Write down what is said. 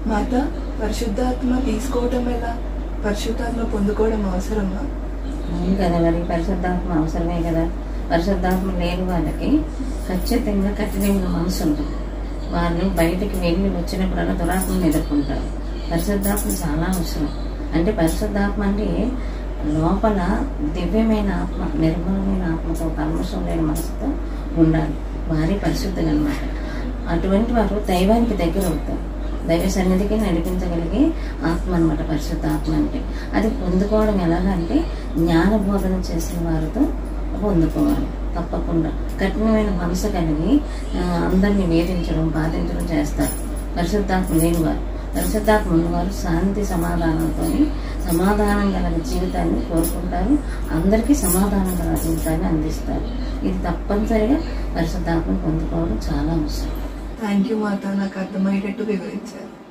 మాత, పరిశుద్ధాత్మ తీసుకోవటం ఎలా? పరిశుద్ధాత్మ పొందుకోవడం అవసరమా? అవును కదా, మరి పరిశుద్ధాత్మ అవసరమే కదా. పరిశుద్ధాత్మ లేని వాళ్ళకి ఖచ్చితంగా కఠినమైన మనసు ఉంటుంది. వాళ్ళు బయటికి వెళ్ళి వచ్చినప్పుడల్లా దురాత్మను ఎదుర్కొంటారు. పరిశుద్ధాత్మ చాలా అవసరం. అంటే పరిశుద్ధాత్మ అంటే లోపల దివ్యమైన ఆత్మ, నిర్మలమైన ఆత్మతో, కల్మషం లేని మనసుతో ఉండాలి. వారి పరిశుద్ధులు అన్నమాట. అటువంటి వారు దైవానికి దగ్గర అవుతారు. దైవ సన్నిధికి నడిపించగలిగే ఆత్మ అనమాట పరిశుద్ధ ఆత్మ అంటే. అది పొందుకోవడం ఎలాగంటే జ్ఞానబోధన చేసిన వారితో పొందుకోవాలి. తప్పకుండా కఠినమైన మనసు కలిగి అందరినీ వేధించడం, బాధించడం చేస్తారు పరిశుద్ధాత్మ లేనివారు. పరిశుద్ధాత్మ ఉన్నవారు శాంతి సమాధానంతో సమాధానం గల జీవితాన్ని కోరుకుంటారు. అందరికీ సమాధానం గల జీవితాన్ని అందిస్తారు. ఇది తప్పనిసరిగా పరిశుద్ధాత్మను పొందుకోవడం చాలా అవసరం. థ్యాంక్ యూ మాత, నాకు అర్థమయ్యేటట్టు వివరించారు.